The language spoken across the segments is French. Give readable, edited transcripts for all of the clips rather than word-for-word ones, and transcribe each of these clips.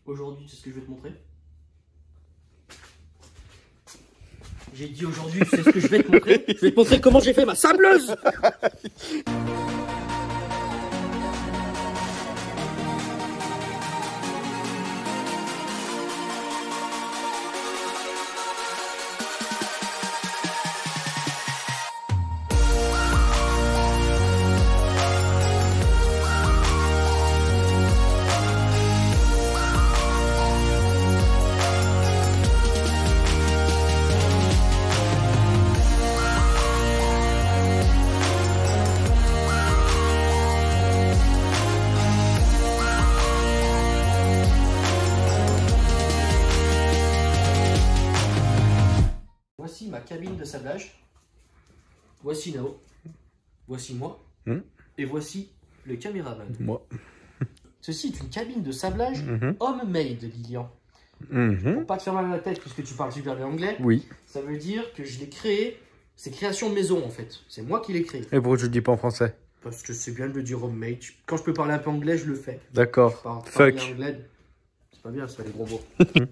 Aujourd'hui, c'est ce que je vais te montrer. J'ai dit aujourd'hui, c'est ce que je vais te montrer. Je vais te montrer comment j'ai fait ma sableuse. Voici ma cabine de sablage. Voici Nao. Voici moi. Et voici le caméraman. Moi. Ceci est une cabine de sablage homemade, Lilian. Pour pas te faire mal à la tête, puisque tu parles super bien anglais. Oui. Ça veut dire que je l'ai créé. C'est création maison en fait. C'est moi qui l'ai créé. Et pourquoi je le dis pas en français? Parce que c'est bien de le dire homemade. Quand je peux parler un peu anglais, je le fais. D'accord. Fuck. C'est pas bien, ça, les gros mots.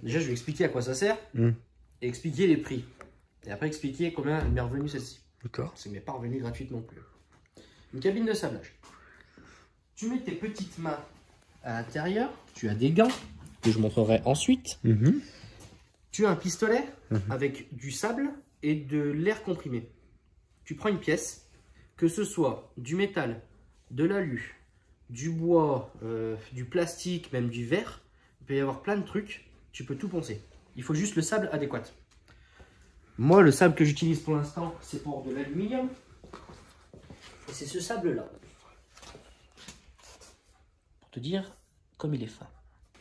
Déjà, je vais expliquer à quoi ça sert. Et expliquer les prix. Et après, expliquer combien elle m'est revenue celle-ci. D'accord. C'est m'est pas revenu gratuite non plus. Une cabine de sablage. Tu mets tes petites mains à l'intérieur. Tu as des gants que je montrerai ensuite. Tu as un pistolet avec du sable et de l'air comprimé. Tu prends une pièce, que ce soit du métal, de l'alu, du bois, du plastique, même du verre. Il peut y avoir plein de trucs. Tu peux tout poncer. Il faut juste le sable adéquat. Moi, le sable que j'utilise pour l'instant, c'est pour de l'aluminium. Et c'est ce sable-là. Pour te dire comme il est fin.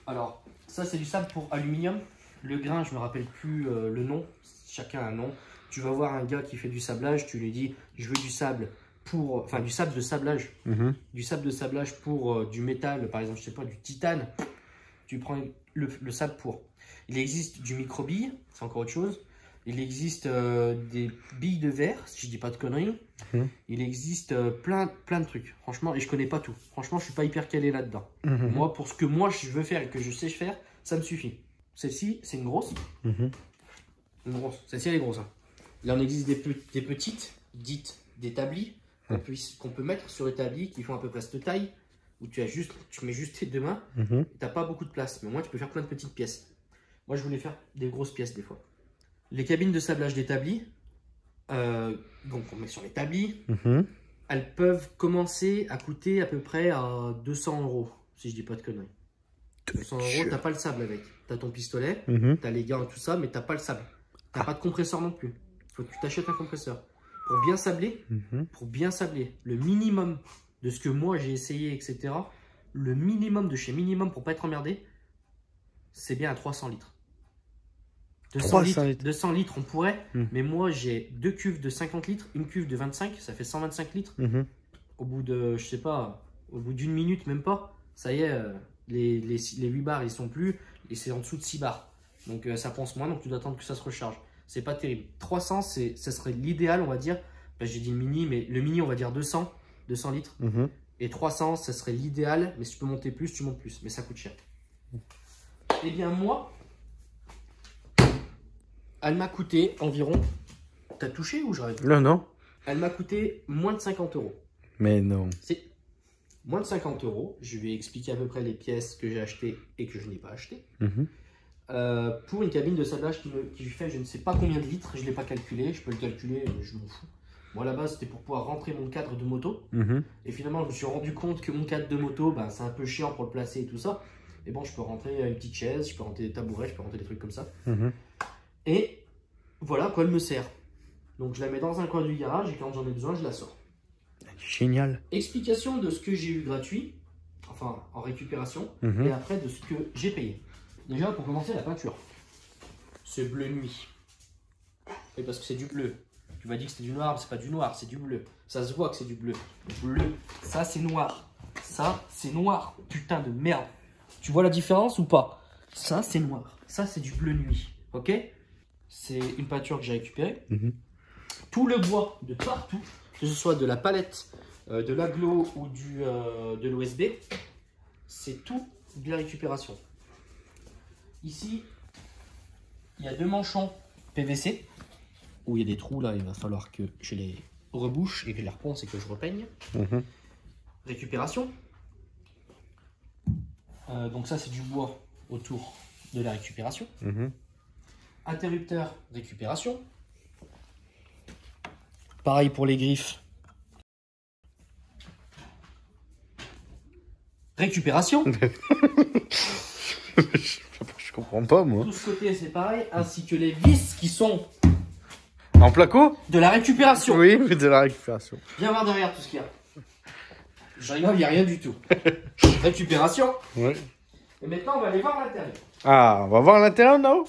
Alors, ça, c'est du sable pour aluminium. Le grain, je ne me rappelle plus le nom. Chacun a un nom. Tu vas voir un gars qui fait du sablage. Tu lui dis, je veux du sable pour... Enfin, du sable de sablage. Du sable de sablage pour du métal, par exemple, je sais pas, du titane. Tu prends le sable pour. Il existe du microbille, c'est encore autre chose. Il existe des billes de verre, si je dis pas de conneries. Il existe plein de trucs, franchement, et je connais pas tout. Franchement, je suis pas hyper calé là-dedans. Moi, pour ce que moi je veux faire et que je sais faire, ça me suffit. Celle-ci, c'est une grosse. Une grosse. Celle-ci, elle est grosse. Hein. Là, on existe des petites, dites d'établis, qu'on peut mettre sur l'établi, qui font à peu près cette taille, où tu mets juste tes deux mains, et t'as pas beaucoup de place. Mais moi, tu peux faire plein de petites pièces. Moi, je voulais faire des grosses pièces des fois. Les cabines de sablage d'établi, donc on met sur l'établi, elles peuvent commencer à coûter à peu près à 200 €, si je dis pas de conneries. 200 €, t'as pas le sable avec. T'as ton pistolet, t'as les gants et tout ça, mais t'as pas le sable. T'as pas de compresseur non plus. Faut que tu t'achètes un compresseur. Pour bien sabler, le minimum de ce que moi j'ai essayé, etc., le minimum de chez minimum pour pas être emmerdé, c'est bien à 300 litres. 200 litres, on pourrait, mais moi j'ai deux cuves de 50 litres, une cuve de 25, ça fait 125 litres. Au bout de, je sais pas, au bout d'une minute, même pas, ça y est, les 8 bars ils sont plus, et c'est en dessous de 6 bars. Donc ça pense moins, donc tu dois attendre que ça se recharge. C'est pas terrible. 300, ça serait l'idéal, on va dire. Là, j'ai dit le mini, mais le mini, on va dire 200 litres. Et 300, ça serait l'idéal, mais si tu peux monter plus, tu montes plus, mais ça coûte cher. Eh bien, moi, elle m'a coûté environ... T'as touché ou j'arrête? Non. Elle m'a coûté moins de 50 €. Mais non. C'est moins de 50 €. Je vais expliquer à peu près les pièces que j'ai achetées et que je n'ai pas achetées. Pour une cabine de sablage qui fait je ne sais pas combien de litres. Je ne l'ai pas calculé. Je peux le calculer, mais je m'en fous. Moi, là-bas, c'était pour pouvoir rentrer mon cadre de moto. Et finalement, je me suis rendu compte que mon cadre de moto, ben, c'est un peu chiant pour le placer et tout ça. Et bon, je peux rentrer une petite chaise, je peux rentrer des tabourets, je peux rentrer des trucs comme ça. Et voilà à quoi elle me sert. Donc je la mets dans un coin du garage et quand j'en ai besoin, je la sors. Génial. Explication de ce que j'ai eu gratuit, enfin en récupération, et après de ce que j'ai payé. Déjà pour commencer, la peinture. C'est bleu nuit. Et parce que c'est du bleu. Tu vas dire que c'est du noir, mais c'est pas du noir, c'est du bleu. Ça se voit que c'est du bleu. Bleu, ça c'est noir. Ça c'est noir. Putain de merde. Tu vois la différence ou pas? Ça c'est noir. Ça c'est du bleu nuit. Ok? C'est une peinture que j'ai récupérée. Tout le bois de partout, que ce soit de la palette, de l'aglo ou de l'OSB, c'est tout de la récupération. Ici, il y a deux manchons PVC où il y a des trous là. Il va falloir que je les rebouche et que je les reponce et que je repeigne. Récupération. Donc ça, c'est du bois autour de la récupération. Interrupteur, récupération. Pareil pour les griffes. Récupération. Je comprends pas, moi. Tout ce côté, c'est pareil, ainsi que les vis qui sont en placo. De la récupération. Oui, mais de la récupération. Viens voir derrière tout ce qu'il y a. Je rigole, il n'y a rien du tout. Récupération. Oui. Et maintenant, on va aller voir l'intérieur. Ah, on va voir l'intérieur, non?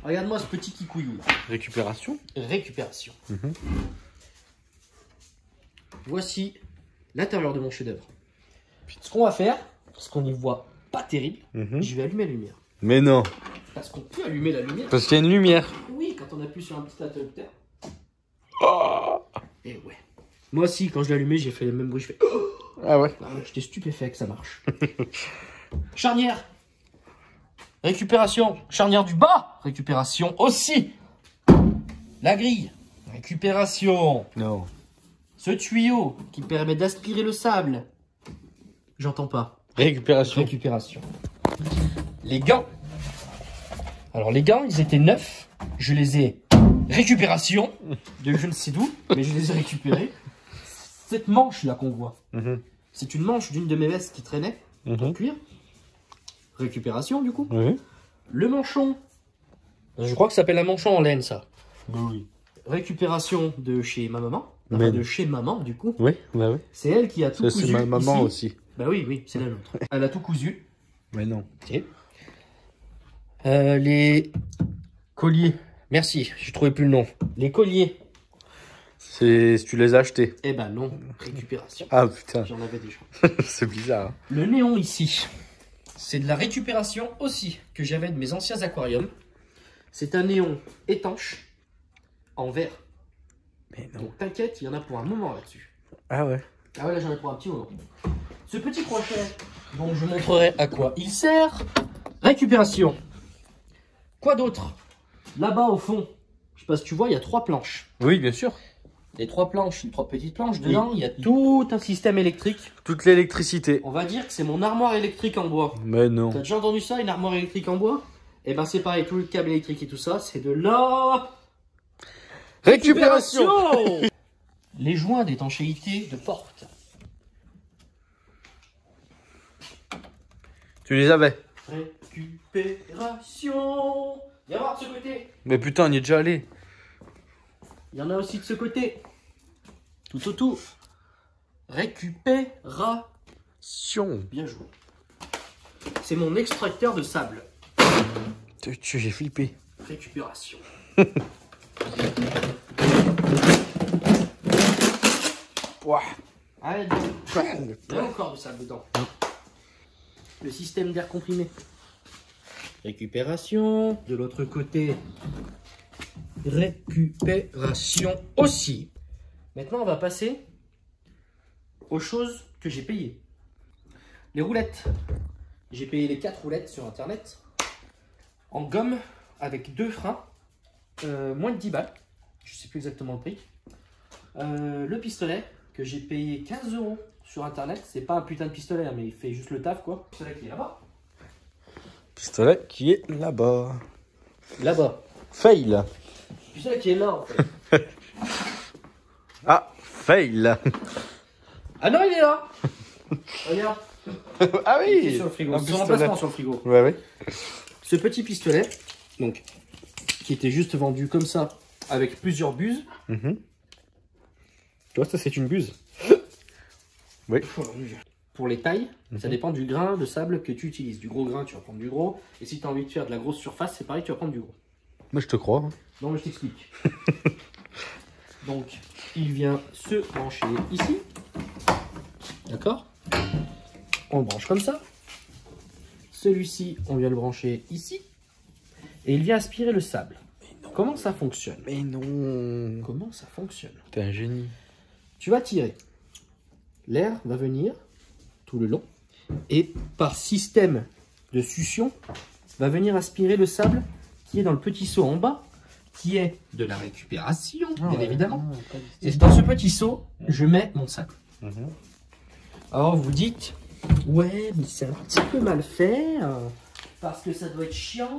Regarde-moi ce petit kikouillou là. Récupération. Récupération. Voici l'intérieur de mon chef-d'œuvre. Ce qu'on va faire, parce qu'on n'y voit pas terrible, je vais allumer la lumière. Mais non. Parce qu'on peut allumer la lumière. Parce qu'il y a une lumière. Oui, quand on appuie sur un petit interrupteur. Oh. Et ouais. Moi aussi, quand je l'ai allumé, j'ai fait le même bruit. Je fais. Ah ouais. J'étais stupéfait que ça marche. Charnière. Récupération. Charnière du bas. Récupération aussi. La grille. Récupération. Non. Ce tuyau qui permet d'aspirer le sable. J'entends pas. Récupération. Récupération. Les gants. Alors les gants, ils étaient neufs. Je les ai récupération de je ne sais d'où, mais je les ai récupérés. Cette manche là qu'on voit, c'est une manche d'une de mes vestes qui traînait en cuir. Récupération du coup. Le manchon. Je crois que ça s'appelle un manchon en laine ça. Oui. Récupération de chez ma maman. Mais... de chez maman du coup. Oui, bah oui. C'est elle qui a tout cousu. C'est ma maman ici. aussi. Bah oui, oui, c'est la nôtre. Elle a tout cousu. Mais non. Okay. Les colliers. Merci, je trouvais plus le nom. Les colliers. C'est si tu les as achetés. Eh ben non, récupération. Ah putain. J'en avais déjà. C'est bizarre. Hein. Le néon ici, c'est de la récupération aussi que j'avais de mes anciens aquariums. C'est un néon étanche en verre. Mais non. Donc t'inquiète, il y en a pour un moment là-dessus. Ah ouais. Ah ouais, là j'en ai pour un petit moment. Ce petit crochet, dont je montrerai à quoi il sert. Récupération. Quoi d'autre? Là-bas au fond, je sais pas si tu vois, il y a 3 planches. Oui, bien sûr. Les 3 planches, les 3 petites planches. Dedans, il y a tout un système électrique. Toute l'électricité. On va dire que c'est mon armoire électrique en bois. Mais non. T'as déjà entendu ça, une armoire électrique en bois? Eh ben c'est pareil, tout le câble électrique et tout ça, c'est de la... Récupération. Les joints d'étanchéité de porte. Tu les avais. Récupération. Viens voir de ce côté. Mais putain, on y est déjà allé. Il y en a aussi de ce côté. Tout autour. Récupération. Bien joué. C'est mon extracteur de sable. J'ai flippé. Récupération. Ouah. Arrête. Il y a encore de sable dedans. Le système d'air comprimé. Récupération. De l'autre côté, récupération aussi. Maintenant, on va passer aux choses que j'ai payées. Les roulettes. J'ai payé les 4 roulettes sur internet. En gomme, avec 2 freins. Moins de 10 balles. Je sais plus exactement le prix. Le pistolet, que j'ai payé 15 € sur internet. C'est pas un putain de pistolet, hein, mais il fait juste le taf, quoi. Le pistolet qui est là-bas. Pistolet qui est là-bas. Là-bas. Fail. Le pistolet qui est là, en fait. Ah, fail. Ah non, il est là. Regarde. Ah oui. Il est sur le frigo. Son emplacement sur le frigo. Ouais, ouais. Ce petit pistolet, donc, qui était juste vendu comme ça, avec plusieurs buses. Tu vois, ça c'est une buse. Oui. Pour les tailles, ça dépend du grain de sable que tu utilises. Du gros grain, tu vas prendre du gros. Et si tu as envie de faire de la grosse surface, c'est pareil, tu vas prendre du gros. Moi, je te crois. Hein. Non, mais je t'explique. Donc, il vient se brancher ici. D'accord? On le branche comme ça. Celui-ci, on vient le brancher ici. Et il vient aspirer le sable. Comment ça fonctionne? Mais non. Comment ça fonctionne? T'es un génie. Tu vas tirer. L'air va venir tout le long. Et par système de succion, va venir aspirer le sable qui est dans le petit seau en bas, qui est de la récupération, bien évidemment. Et dans ce petit seau, je mets mon sable. Alors vous dites, ouais, mais c'est un petit peu mal fait, parce que ça doit être chiant,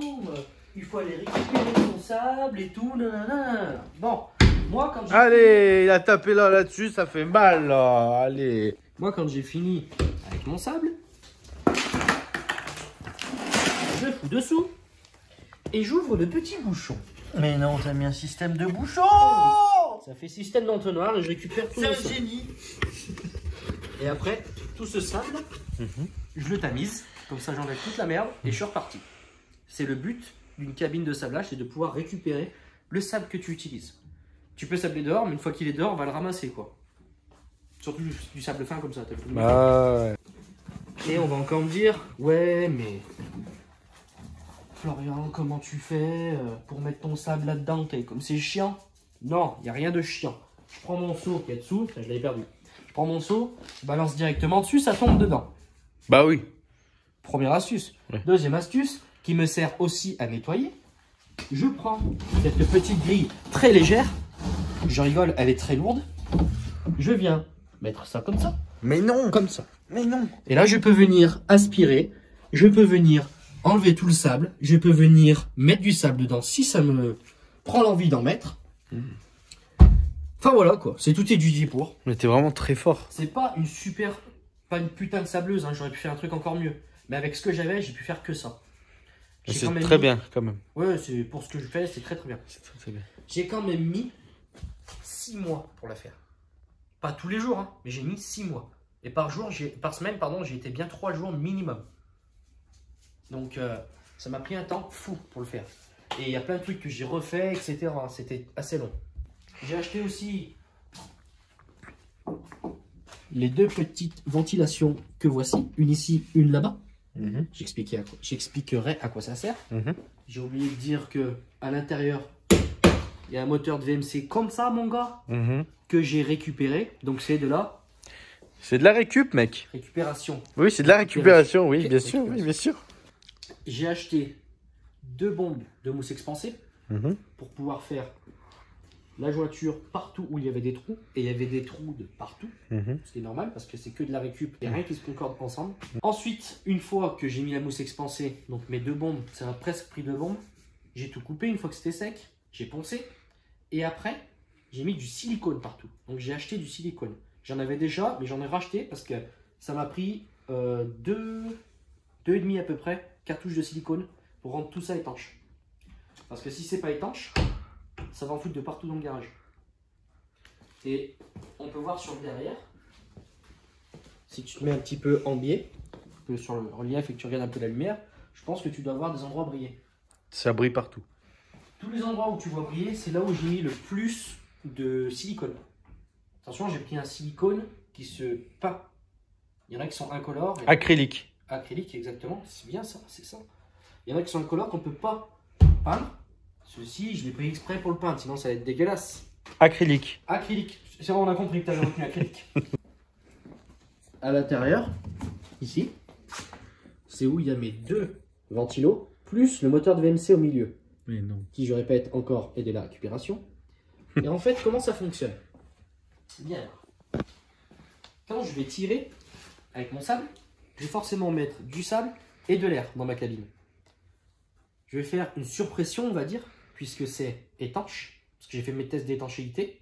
il faut aller récupérer son sable et tout, nanana. Bon, moi quand j'ai... Allez, il a tapé là-dessus, ça fait mal là, allez. Moi quand j'ai fini avec mon sable, je fous dessous et j'ouvre le petit bouchon. Mais non, t'as mis un système de bouchon. Ça fait système d'entonnoir et je récupère tout C'est le un sable. génie. Et après, tout ce sable, je le tamise, comme ça j'enlève toute la merde et je suis reparti. C'est le but d'une cabine de sablage, c'est de pouvoir récupérer le sable que tu utilises. Tu peux sabler dehors, mais une fois qu'il est dehors, on va le ramasser, quoi. Surtout du sable fin comme ça. Ouais. Et on va encore me dire, ouais, mais Florian, comment tu fais pour mettre ton sable là-dedans? Comme c'est chiant. Non, il n'y a rien de chiant. Je prends mon seau qui est dessous, je l'avais perdu. Je prends mon seau, je balance directement dessus, ça tombe dedans. Bah oui. Première astuce. Ouais. Deuxième astuce, qui me sert aussi à nettoyer. Je prends cette petite grille très légère. Je rigole, elle est très lourde. Je viens mettre ça comme ça. Mais non. Comme ça. Mais non. Et là, je peux venir aspirer. Je peux venir enlever tout le sable. Je peux venir mettre du sable dedans si ça me prend l'envie d'en mettre. Enfin voilà quoi, c'est tout étudié pour. Mais t'es vraiment très fort. C'est pas une putain de sableuse, hein. J'aurais pu faire un truc encore mieux. Mais avec ce que j'avais, j'ai pu faire que ça. C'est très bien quand même. Ouais, c'est pour ce que je fais, c'est très très bien. C'est très bien. J'ai quand même mis 6 mois pour la faire. Pas tous les jours, hein, mais j'ai mis 6 mois. Et par semaine, pardon, j'ai été bien 3 jours minimum. Donc ça m'a pris un temps fou pour le faire. Et il y a plein de trucs que j'ai refait, etc. C'était assez long. J'ai acheté aussi les deux petites ventilations que voici. Une ici, une là-bas. J'expliquerai à quoi ça sert. J'ai oublié de dire que à l'intérieur, il y a un moteur de VMC comme ça, mon gars, que j'ai récupéré. Donc c'est de la C'est de la récup, mec. récupération. Oui, c'est de la récupération, oui, Ok, bien sûr, oui, bien sûr. J'ai acheté 2 bombes de mousse expansée pour pouvoir faire la jointure partout où il y avait des trous. Et il y avait des trous de partout. C'est normal parce que c'est que de la récup et rien qui se concorde ensemble. Ensuite, une fois que j'ai mis la mousse expansée, donc mes 2 bombes, ça m'a presque pris 2 bombes. J'ai tout coupé une fois que c'était sec. J'ai poncé. Et après, j'ai mis du silicone partout. Donc j'ai acheté du silicone. J'en avais déjà, mais j'en ai racheté parce que ça m'a pris 2,5 à peu près cartouches de silicone pour rendre tout ça étanche. Parce que si c'est pas étanche, ça va en foutre de partout dans le garage. Et on peut voir sur le derrière, si tu te mets un petit peu en biais, un peu sur le relief et que tu regardes un peu la lumière, je pense que tu dois avoir des endroits briller. Ça brille partout. Tous les endroits où tu vois briller, c'est là où j'ai mis le plus de silicone. Attention, j'ai pris un silicone qui se peint. Il y en a qui sont incolores. Acrylique. Acrylique, exactement. C'est bien ça, c'est ça. Il y en a qui sont incolores qu'on ne peut pas peindre. Ceci, je l'ai pris exprès pour le peindre, sinon ça va être dégueulasse. Acrylique. Acrylique. C'est bon, on a compris que tu avais retenu acrylique. À l'intérieur, ici, c'est où il y a mes 2 ventilos, plus le moteur de VMC au milieu. Mais non. Qui, je répète, encore est de la récupération. Et en fait, comment ça fonctionne? Bien. Quand je vais tirer avec mon sable, je vais forcément mettre du sable et de l'air dans ma cabine. Je vais faire une surpression, on va dire, puisque c'est étanche, parce que j'ai fait mes tests d'étanchéité.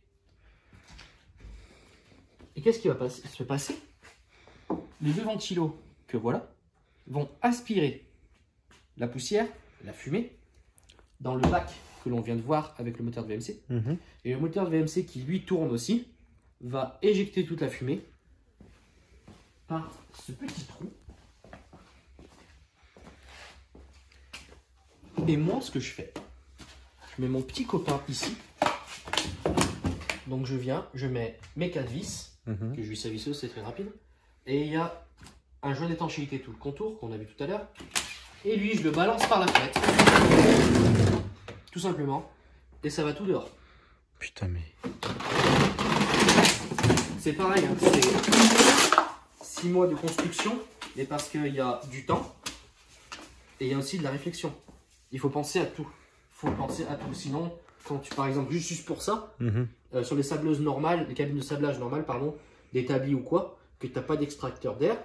Et qu'est-ce qui va se passer? Les 2 ventilos que voilà vont aspirer la poussière, la fumée, dans le bac que l'on vient de voir avec le moteur de VMC. Et le moteur de VMC qui lui tourne aussi, va éjecter toute la fumée par ce petit trou. Et moi, ce que je fais, je mets mon petit copain ici. Donc je viens, je mets mes 4 vis, que je vis à visseuse, c'est très rapide. Et il y a un joint d'étanchéité tout le contour qu'on a vu tout à l'heure. Et lui, je le balance par la fenêtre. Tout simplement. Et ça va tout dehors. Putain, mais... C'est pareil, hein, c'est 6 mois de construction, mais parce qu'il y a du temps, Et il y a aussi de la réflexion. Il faut penser à tout. Sinon, quand tu, par exemple, juste pour ça, sur les sableuses normales, les cabines de sablage normales, pardon, d'établi ou quoi, que tu n'as pas d'extracteur d'air,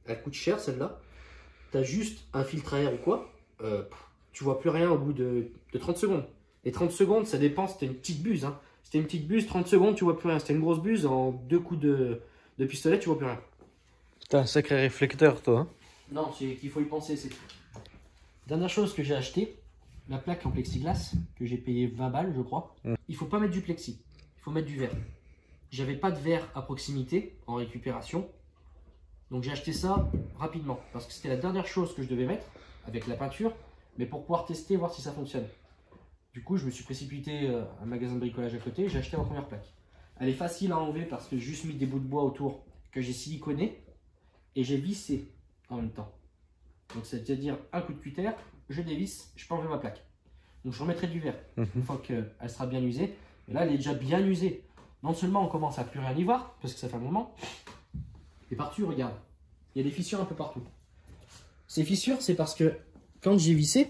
elle coûte cher celle-là. Tu as juste un filtre à air ou quoi, tu vois plus rien au bout de 30 secondes. Et 30 secondes, ça dépend, c'était une petite buse. Hein. C'était une petite buse, 30 secondes, tu vois plus rien. C'était une grosse buse, en 2 coups de pistolet, tu vois plus rien. T'as un sacré réflecteur, toi. Hein. Non, c'est qu'il faut y penser, c'est tout. Dernière chose que j'ai acheté, la plaque en plexiglas, que j'ai payé 20 balles, je crois. Il faut pas mettre du plexi, il faut mettre du verre. J'avais pas de verre à proximité, en récupération. Donc j'ai acheté ça rapidement, parce que c'était la dernière chose que je devais mettre, avec la peinture, mais pour pouvoir tester, voir si ça fonctionne. Du coup, je me suis précipité à un magasin de bricolage à côté, j'ai acheté ma première plaque. Elle est facile à enlever parce que j'ai juste mis des bouts de bois autour que j'ai siliconé et j'ai vissé en même temps. Donc c'est-à-dire un coup de cutter, je dévisse, je peux enlever ma plaque. Donc je remettrai du verre une fois qu'elle sera bien usée. Et là, elle est déjà bien usée. Non seulement on commence à plus rien y voir, parce que ça fait un moment, et partout, regarde, il y a des fissures un peu partout. Ces fissures, c'est parce que quand j'ai vissé,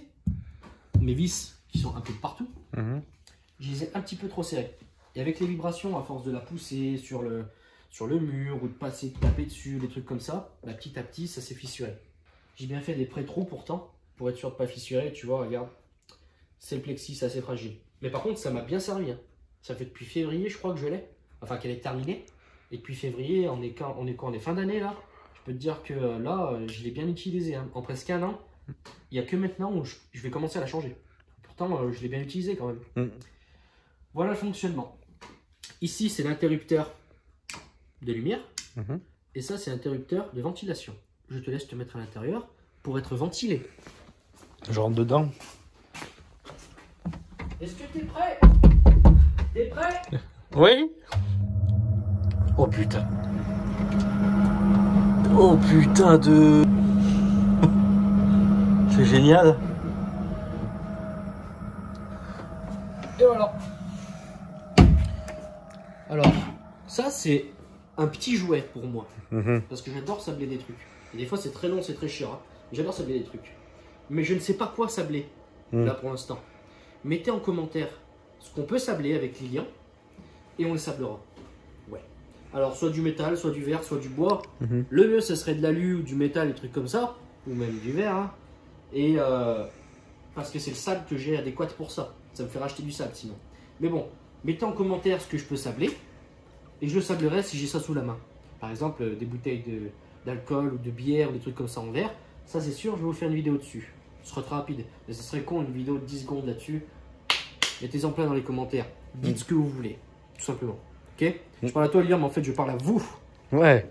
mes vis qui sont un peu partout, je les ai un petit peu trop serrés. Et avec les vibrations, à force de la pousser sur le mur ou de passer, de taper dessus, des trucs comme ça, bah, petit à petit, ça s'est fissuré. J'ai bien fait des pré-trous pourtant, pour être sûr de ne pas fissurer. Tu vois, regarde, c'est le plexi, c'est assez fragile. Mais par contre, ça m'a bien servi. Hein. Ça fait depuis février, je crois que je l'ai. Enfin, qu'elle est terminée. Et depuis février, on est fin d'année là. Je peux te dire que là, je l'ai bien utilisé. Hein. En presque un an, il n'y a que maintenant où je vais commencer à la changer. Pourtant, je l'ai bien utilisé quand même. Voilà le fonctionnement. Ici, c'est l'interrupteur de lumière. Et ça, c'est l'interrupteur de ventilation. Je te laisse te mettre à l'intérieur pour être ventilé. Je rentre dedans. Est-ce que t'es prêt? T'es prêt? Oui. Oh putain. Oh putain de... C'est génial. Et voilà. Alors, ça c'est un petit jouet pour moi. Parce que j'adore sabler des trucs. Et des fois c'est très long, c'est très chiant. Hein. J'adore sabler des trucs. Mais je ne sais pas quoi sabler, là pour l'instant. Mettez en commentaire ce qu'on peut sabler avec Lilian. Et on le sablera. Ouais. Alors soit du métal, soit du verre, soit du bois. Le mieux ce serait de l'alu ou du métal, des trucs comme ça. Ou même du verre. Hein. Et parce que c'est le sable que j'ai adéquat pour ça. Ça me fait racheter du sable sinon. Mais bon, mettez en commentaire ce que je peux sabler. Et je le sablerai si j'ai ça sous la main. Par exemple, des bouteilles d'alcool ou de bière ou des trucs comme ça en verre. Ça c'est sûr, je vais vous faire une vidéo dessus. Ce sera très rapide. Mais ce serait con une vidéo de 10 secondes là-dessus. Mettez-en plein dans les commentaires. Dites ce que vous voulez. Tout simplement. Ok? Je parle à toi Liam, mais en fait je parle à vous. Ouais.